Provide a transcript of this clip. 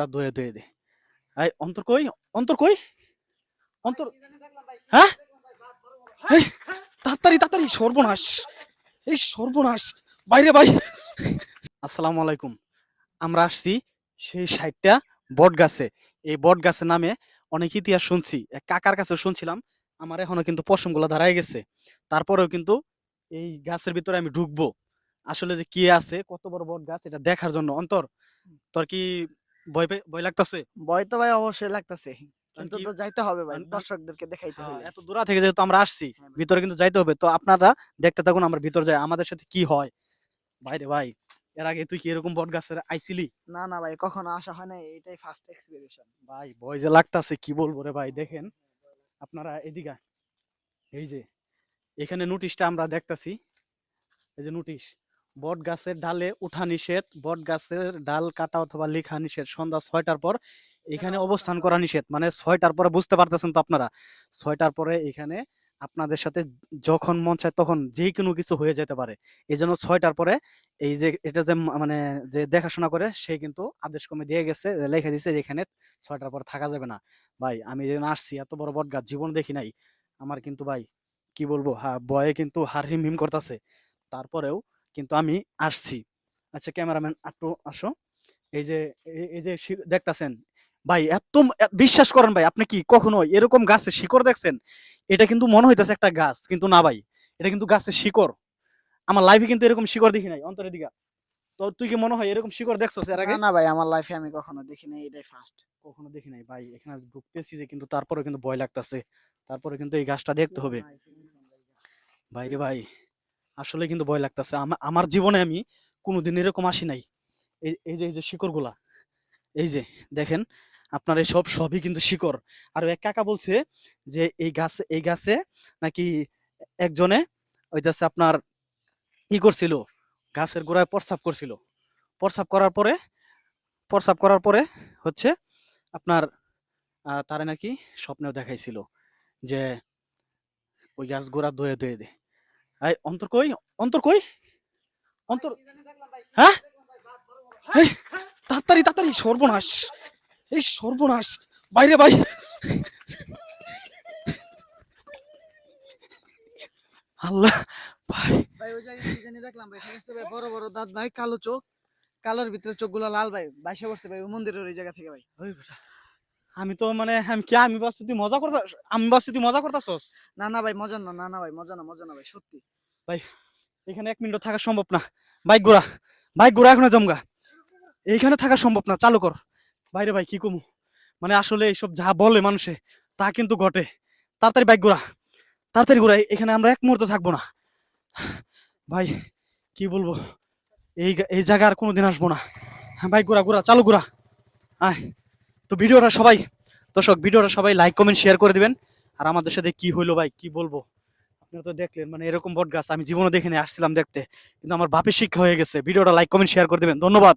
রাত ধুয়ে ধুয়ে দে। এই অন্তর কই? অন্তর কই? অন্তর হ্যাঁ? এই তাড়াতাড়ি তাড়াতাড়ি সর্বনাশ! এই সর্বনাশ! বাইরে ভাই! আসসালামু আলাইকুম। আমরা আসছি সেই ৬০টা বটগাছে। এই বটগাছের নামে অনেক ইতিহাস শুনছি। এক কাকার কাছে শুনছিলাম। আমার এখনো কিন্তু পশমগুলা দাঁড়ায় গেছে। তারপরেও কিন্তু এই গাছের ভিতরে আমি ঢুকবো। আসলে যে কি আছে, কত বড় বটগাছ এটা দেখার জন্য। অন্তর, তোর কি ভয় লাগতাছে? ভয় তো ভাই অবশ্যই লাগতেছে, কারণ কিন্তু কি তো যাইতে হবে ভাই আন আন দর্শকদেরকে দেখাইতে হ্যাঁ, হইলে। এত দূরা থেকে যেহেতু আমরা আসছি, হ্যাঁ ভাই। ভিতরে কিন্তু যাইতে হবে। তো আপনারা দেখতে থাকুন, আমরা ভিতরে যাই। আমাদের সাথে কি হয়? ভাইরে ভাই, এর আগে তুই কি এরকম বটগাছে আইছিলি? না না ভাই, কখনো আসা হয় না, এটাই ফার্স্ট এক্সপেরিয়েন্স। ভাই ভয় যে লাগতাছে কি বলবো রে ভাই। দেখেন আপনারা এদিকে, এই যে এখানে নোটিশটা আমরা দেখতাছি। এই যে নোটিশ, বট গাছের ডালে উঠা নিষেধ, বট গাছের ডাল কাটা অথবা লেখা নিষেধ, সন্ধ্যা ৬টার পর এখানে অবস্থান করা নিষেধ। মানে ৬টার পরে, বুঝতে পারতেছেন তো আপনারা, ৬টার পরে এখানে আপনাদের সাথে যখন মন চায় তখন যে কোনো কিছু হয়ে যেতে পারে। এই জন্য ৬টার পরে এই যে এটা যে মানে যে দেখাশোনা করে সে কিন্তু আদেশ কমে দিয়ে গেছে, লেখা দিছে যে এখানে ৬টার পর থাকা যাবে না। ভাই আমি যেখানে আসছি, এত বড় বট গাছ জীবন দেখি নাই। আমার কিন্তু ভাই কি বলবো, হ্যাঁ ভয়ে কিন্তু হার হিম হিম করতেছে। তারপরেও কিন্তু আমি আসছি। আচ্ছা ক্যামেরাম্যান একটু আসো। এই যে এই যে দেখতাছেন ভাই, এত বিশ্বাস করেন ভাই, আপনি কি কখনো এরকম গাছের শিকড় দেখছেন? এটা কিন্তু মনে হইতেছে একটা গাছ, কিন্তু না ভাই, এটা কিন্তু গাছের শিকড়। আমার লাইফে কিন্তু এরকম শিকড় দেখি নাই। অন্তরের দিকে তো তুই কি মনে হয় এরকম শিকড় দেখছস এর না আগে? না ভাই, আমার লাইফে আমি কখনো দেখি নাই, এটাই ফার্স্ট। কখনো দেখি নাই ভাই। এখানে ঢুকতেছি যে, কিন্তু তারপরে কিন্তু ভয় লাগতাছে। তারপরে কিন্তু এই গাছটা দেখতে হবে। ভাইরে ভাই, আসলে কিন্তু ভয় লাগতাছে। আমার জীবনে আমি কোনোদিন এরকম আসি নাই। এই যে শিকড়গুলা, এই যে দেখেন, আপনার এই সবই কিন্তু শিকড়। আর এক কাকা বলছে যে এই গাছে নাকি একজনে ওইটাছে আপনার ই করছিল, গাছের গোড়ায় প্রস্রাব করছিল। প্রস্রাব করার পরে প্রস্রাব করার পরে হচ্ছে আপনার তারে নাকি স্বপ্নেও দেখাইছিল যে ওই গাছ গোড়া ধুয়ে ধুয়ে দে। এই অন্তর কই? অন্তর কই? অন্তর হ্যাঁ? এই তাড়াতাড়ি তাড়াতাড়ি সর্বনাশ! এই সর্বনাশ! বাইরে ভাই! আল্লাহ! ভাই ভাই ওই জায়গায় কি জানি দেখলাম ভাই, ঠিক আছে ভাই, বড় বড় দাঁত ভাই, কালো চোখ, কালোর ভিতরে চোখগুলো লাল ভাই, বাইসে পড়ছে ভাই ওই মন্দিরের ওই জায়গা থেকে ভাই। ওই বেটা, আমি তো মানে আমি ভাবছি তুই মজা করতাস, আমি ভাবছি তুই মজা করতাছস। না না ভাই মজা না, না না ভাই মজা না, মজা না ভাই, সত্যি। ভাই এখানে ১ মিনিটও থাকা সম্ভব না। বাইক ঘোরা, বাইক ঘোরা এখনো জমগা। এইখানে থাকা সম্ভব না, চালু কর। বাইরে ভাই কি কমু, মানে আসলে এইসব যা বলে মানুষে তা কিন্তু ঘটে। তাড়াতাড়ি বাইক ঘোরা, তাড়াতাড়ি ঘোরা। এখানে আমরা ১ মুহূর্ত থাকবো না। ভাই কি বলবো, এই জায়গা আর কোনোদিন আসবো না। হ্যাঁ বাইক ঘোরা, ঘোরা চালু ঘোরা। আয়। তো ভিডিওটা সবাই লাইক কমেন্ট শেয়ার করে দিবেন। আর আমাদের সাথে কি হইলো ভাই কি বলবো, আপনারা তো দেখলেন। মানে এরকম বট গাছ আমি জীবনে দেখিনি, আসছিলাম দেখতে, কিন্তু আমার বাপের শিক্ষা হয়ে গেছে। ভিডিওটা লাইক কমেন্ট শেয়ার করে দিবেন। ধন্যবাদ।